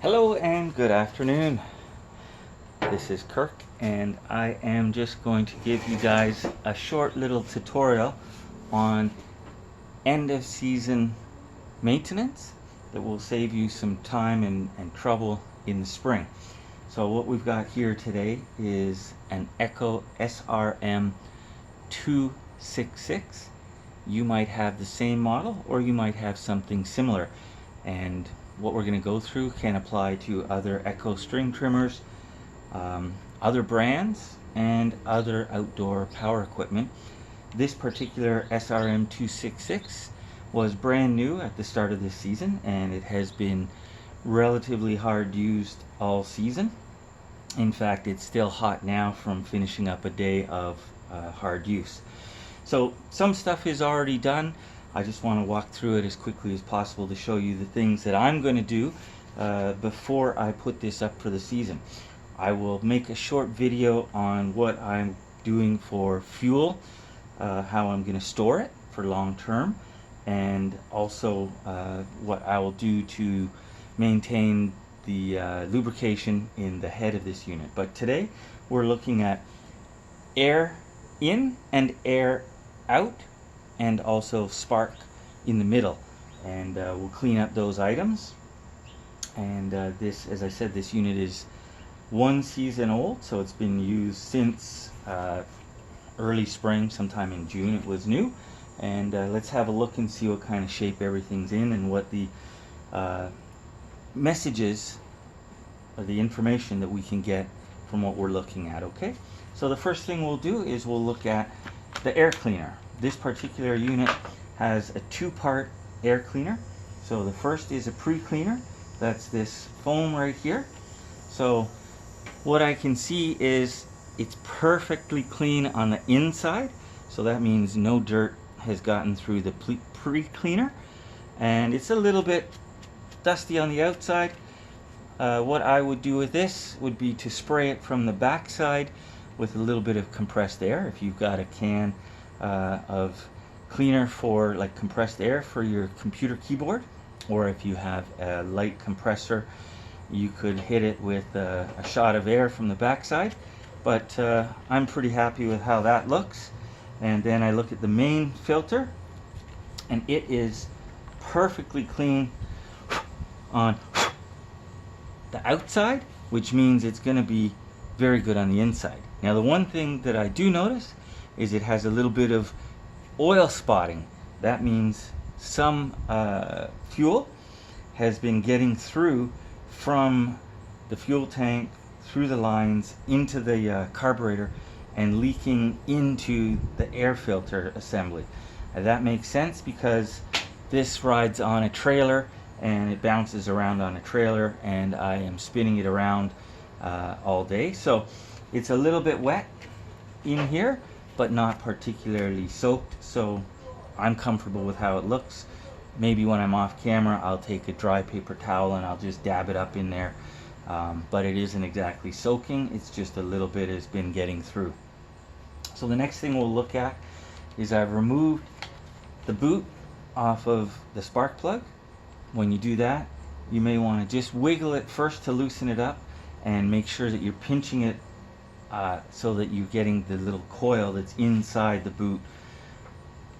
Hello and good afternoon. This is Kirk and I am just going to give you guys a short little tutorial on end of season maintenance that will save you some time and trouble in the spring. So what we've got here today is an Echo SRM 266. You might have the same model or you might have something similar, and what we're going to go through can apply to other Echo string trimmers, other brands, and other outdoor power equipment. This particular SRM 266 was brand new at the start of this season, and it has been relatively hard used all season. In fact, it's still hot now from finishing up a day of hard use. So some stuff is already done. I just want to walk through it as quickly as possible to show you the things that I'm going to do before I put this up for the season. I will make a short video on what I'm doing for fuel, how I'm going to store it for long term, and also what I will do to maintain the lubrication in the head of this unit. But today we're looking at air in and air out, and also spark in the middle, and we'll clean up those items. And this, as I said, this unit is 1 season old, so it's been used since early spring. Sometime in June it was new, and let's have a look and see what kind of shape everything's in and what the messages or the information that we can get from what we're looking at. Okay, so the first thing we'll do is we'll look at the air cleaner. This particular unit has a 2-part air cleaner. So the first is a pre-cleaner. That's this foam right here. So what I can see is it's perfectly clean on the inside. So that means no dirt has gotten through the pre-cleaner. And it's a little bit dusty on the outside. What I would do with this would be to spray it from the back side with a little bit of compressed air. If you've got a can of cleaner for like compressed air for your computer keyboard, or if you have a light compressor, you could hit it with a shot of air from the backside. But I'm pretty happy with how that looks. And then I look at the main filter, and it is perfectly clean on the outside, which means it's going to be very good on the inside. Now the one thing that I do notice is it has a little bit of oil spotting. That means some fuel has been getting through from the fuel tank, through the lines, into the carburetor, and leaking into the air filter assembly. That makes sense because this rides on a trailer and it bounces around on a trailer, and I am spinning it around all day. So it's a little bit wet in here, but not particularly soaked, so I'm comfortable with how it looks. Maybe when I'm off camera I'll take a dry paper towel and I'll just dab it up in there, but it isn't exactly soaking, it's just a little bit has been getting through. So the next thing we'll look at is I've removed the boot off of the spark plug. When you do that, you may want to just wiggle it first to loosen it up, and make sure that you're pinching it so that you're getting the little coil that's inside the boot,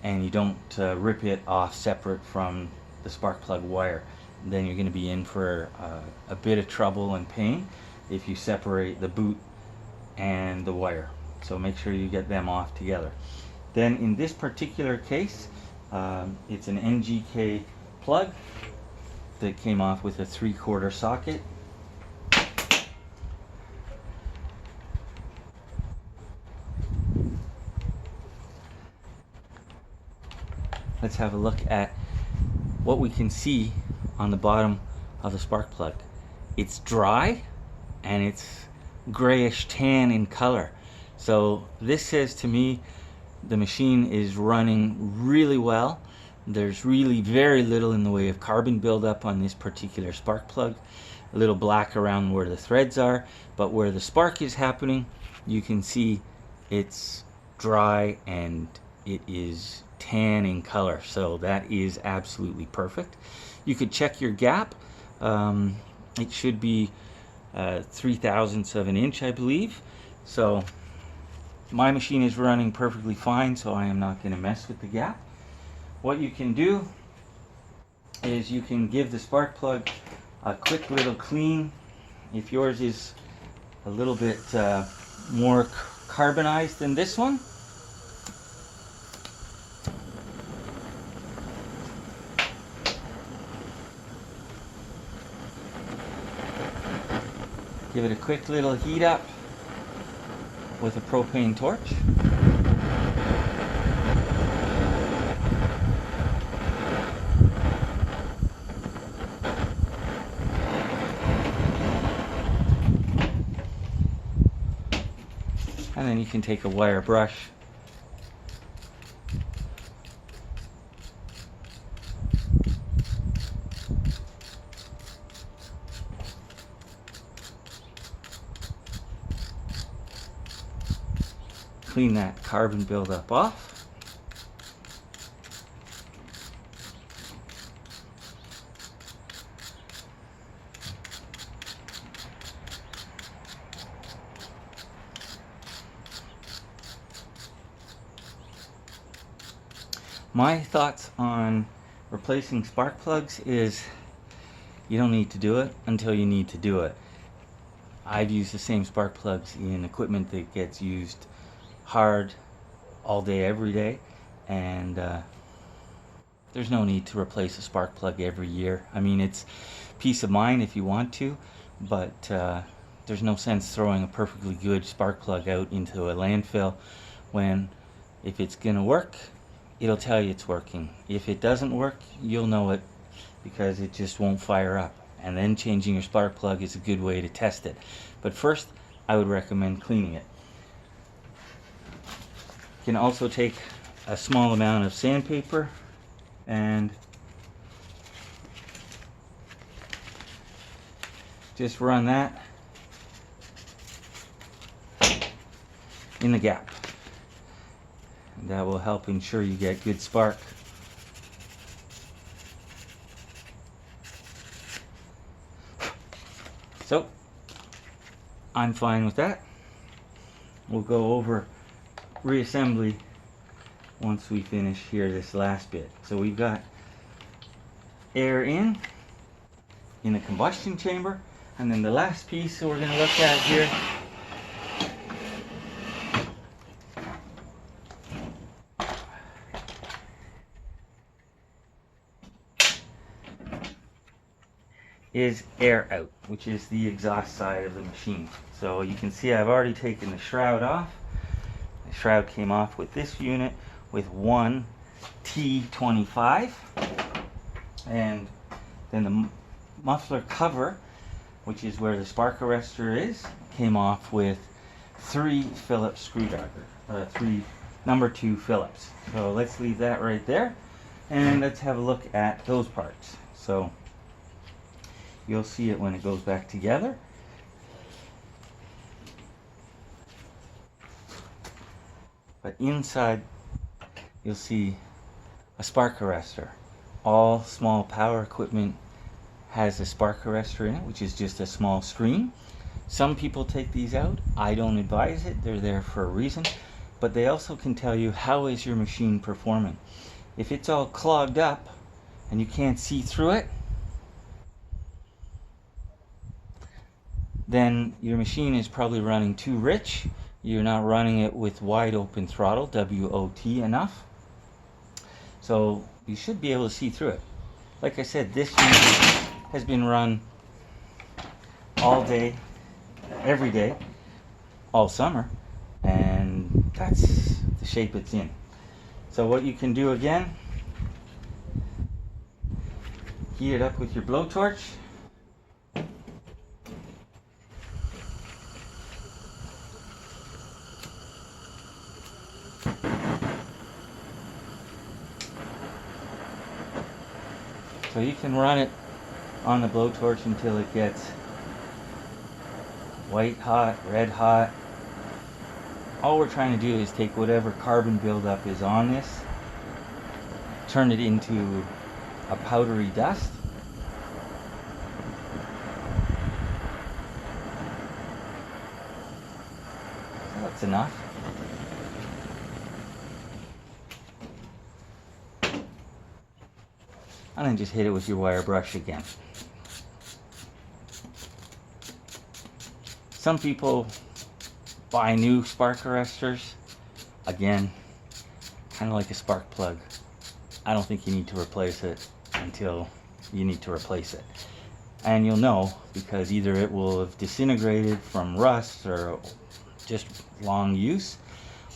and you don't rip it off separate from the spark plug wire. Then you're going to be in for a bit of trouble and pain if you separate the boot and the wire. So make sure you get them off together. Then in this particular case, it's an NGK plug that came off with a 3/4 socket. Let's have a look at what we can see on the bottom of the spark plug. It's dry and it's grayish tan in color. So this says to me the machine is running really well. There's really very little in the way of carbon buildup on this particular spark plug. A little black around where the threads are, but where the spark is happening, you can see it's dry and it is tan in color, so that is absolutely perfect. You could check your gap. It should be 3/1000ths of an inch, I believe. So my machine is running perfectly fine, so I am not going to mess with the gap. What you can do is you can give the spark plug a quick little clean. If yours is a little bit more carbonized than this one, give it a quick little heat up with a propane torch. And then you can take a wire brush clean that carbon buildup off. My thoughts on replacing spark plugs is you don't need to do it until you need to do it. I've used the same spark plugs in equipment that gets used hard all day every day, and there's no need to replace a spark plug every year. I mean, it's peace of mind if you want to, but there's no sense throwing a perfectly good spark plug out into a landfill when, if it's gonna work, it'll tell you it's working. If it doesn't work, you'll know it because it just won't fire up. And then changing your spark plug is a good way to test it. But first, I would recommend cleaning it. You can also take a small amount of sandpaper and just run that in the gap. And that will help ensure you get good spark. So I'm fine with that. We'll go over reassembly once we finish here this last bit. So we've got air in the combustion chamber, and then the last piece we're going to look at here is air out, which is the exhaust side of the machine. So you can see I've already taken the shroud off. The shroud came off with this unit with one T25, and then the muffler cover, which is where the spark arrestor is, came off with 3 Phillips screwdriver, 3 number 2 Phillips. So let's leave that right there, and let's have a look at those parts. So you'll see it when it goes back together. But inside, you'll see a spark arrestor. All small power equipment has a spark arrestor in it, which is just a small screen. Some people take these out. I don't advise it. They're there for a reason. But they also can tell you how is your machine performing. If it's all clogged up and you can't see through it, then your machine is probably running too rich. You're not running it with wide open throttle, WOT, enough. So you should be able to see through it. Like I said, this unit has been run all day, every day, all summer, and that's the shape it's in. So what you can do again, heat it up with your blowtorch. So you can run it on the blowtorch until it gets white hot, red hot. All we're trying to do is take whatever carbon buildup is on this, turn it into a powdery dust, That's enough. And then just hit it with your wire brush again. Some people buy new spark arrestors. Again, kind of like a spark plug. I don't think you need to replace it until you need to replace it. And you'll know because either it will have disintegrated from rust or just long use,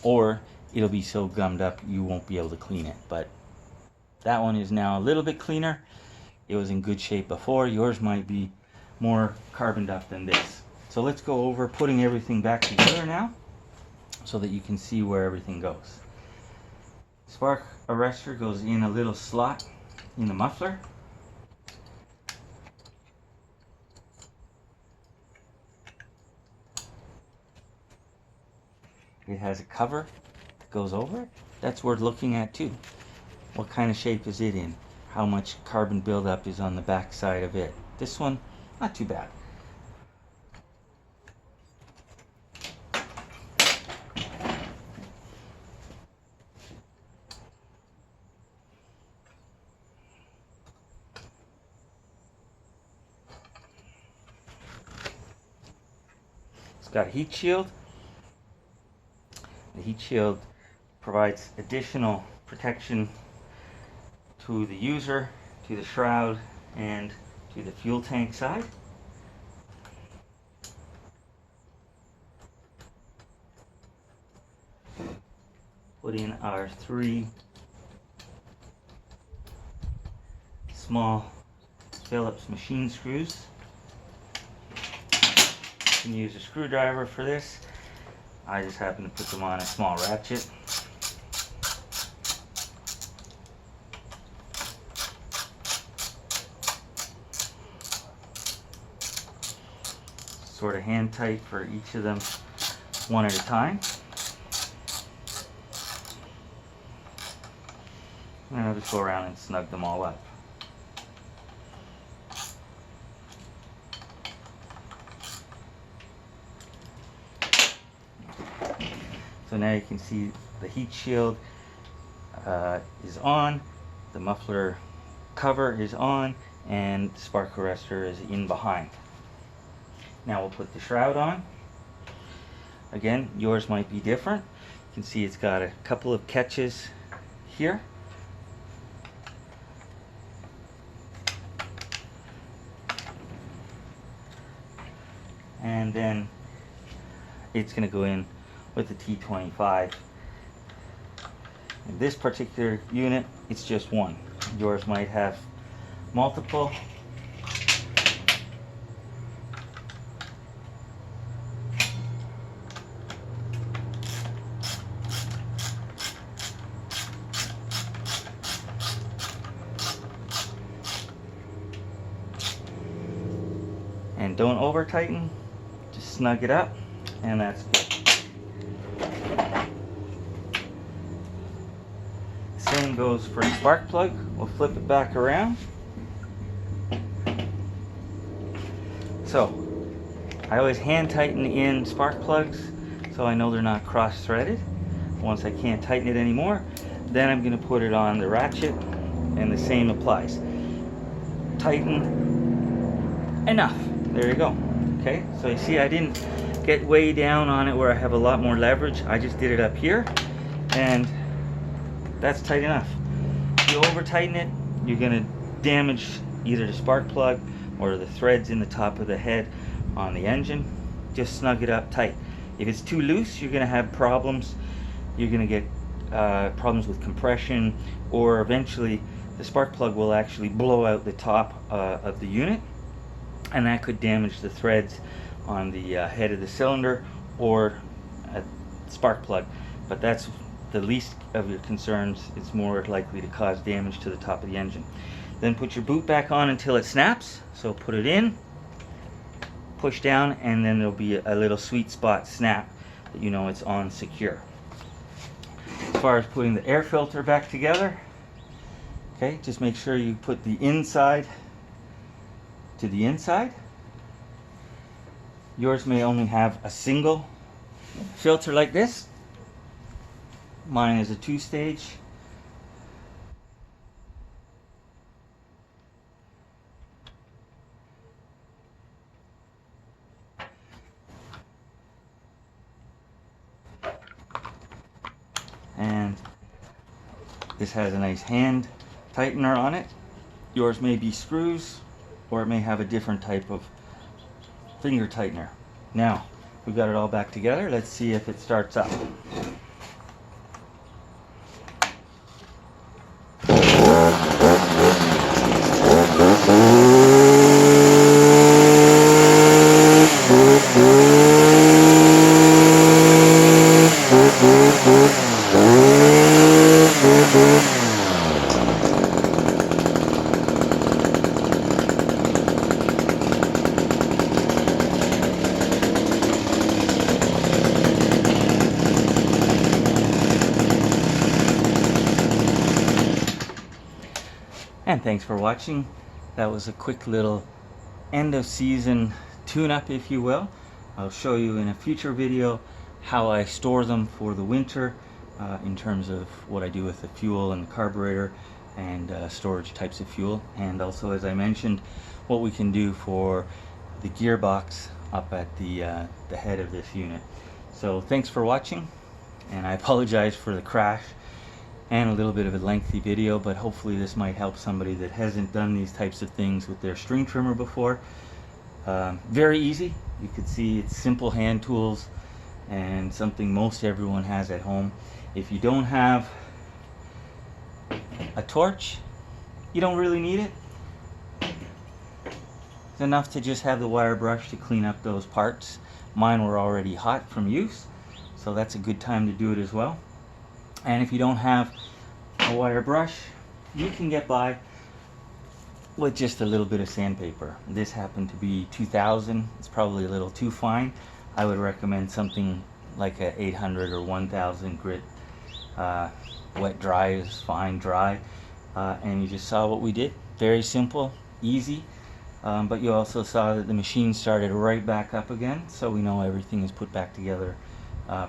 or it'll be so gummed up you won't be able to clean it. But that one is now a little bit cleaner. It was in good shape before. Yours might be more carboned up than this. So let's go over putting everything back together now so that you can see where everything goes. Spark arrestor goes in a little slot in the muffler. It has a cover that goes over it. That's worth looking at too. What kind of shape is it in? How much carbon buildup is on the back side of it? This one, not too bad. It's got a heat shield. The heat shield provides additional protection to the user, to the shroud, and to the fuel tank side. Put in our 3 small Phillips machine screws. You can use a screwdriver for this. I just happen to put them on a small ratchet. Sort of hand tight for each of them, one at a time. And I'll just go around and snug them all up. So now you can see the heat shield is on, the muffler cover is on, and the spark arrestor is in behind. Now we'll put the shroud on. Again, yours might be different. You can see it's got a couple of catches here. And then it's going to go in with the T25. In this particular unit, it's just one. Yours might have multiple. And don't over tighten, just snug it up, and that's good. Same goes for the spark plug. We'll flip it back around. So I always hand tighten in spark plugs so I know they're not cross-threaded. Once I can't tighten it anymore, then I'm going to put it on the ratchet, and the same applies. Tighten enough. There you go. Okay, so you see I didn't get way down on it where I have a lot more leverage. I just did it up here, and that's tight enough. If you over tighten it, you're going to damage either the spark plug or the threads in the top of the head on the engine. Just snug it up tight. If it's too loose, you're going to have problems. You're going to get problems with compression, or eventually the spark plug will actually blow out the top of the unit, and that could damage the threads on the head of the cylinder or a spark plug. But that's the least of your concerns. It's more likely to cause damage to the top of the engine. Then put your boot back on until it snaps. So put it in, push down, and then there'll be a little sweet spot snap that you know it's on secure. As far as putting the air filter back together, okay, just make sure you put the inside to the inside. Yours may only have a single filter like this. Mine is a 2-stage. And this has a nice hand tightener on it. Yours may be screws, or it may have a different type of finger tightener. Now, we've got it all back together. Let's see if it starts up. And thanks for watching. That was a quick little end of season tune-up, if you will. I'll show you in a future video how I store them for the winter in terms of what I do with the fuel and the carburetor and storage types of fuel, and also, as I mentioned, what we can do for the gearbox up at the head of this unit. So thanks for watching, and I apologize for the crash and a little bit of a lengthy video, but hopefully this might help somebody that hasn't done these types of things with their string trimmer before. Very easy. You could see it's simple hand tools and something most everyone has at home. If you don't have a torch, you don't really need it. It's enough to just have the wire brush to clean up those parts. Mine were already hot from use, so that's a good time to do it as well. And if you don't have a wire brush, you can get by with just a little bit of sandpaper. This happened to be 2000. It's probably a little too fine. I would recommend something like a 800 or 1000 grit. Wet dry is fine, dry. And you just saw what we did. Very simple, easy. But you also saw that the machine started right back up again, so we know everything is put back together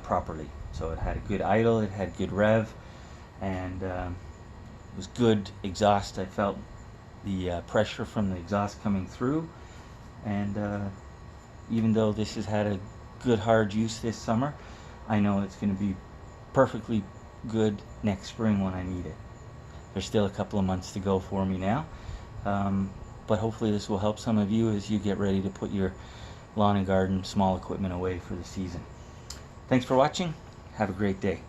properly. So it had a good idle, it had good rev, and it was good exhaust. I felt the pressure from the exhaust coming through, and even though this has had a good hard use this summer, I know it's going to be perfectly good next spring when I need it. There's still a couple of months to go for me now, but hopefully this will help some of you as you get ready to put your lawn and garden small equipment away for the season. Thanks for watching. Have a great day.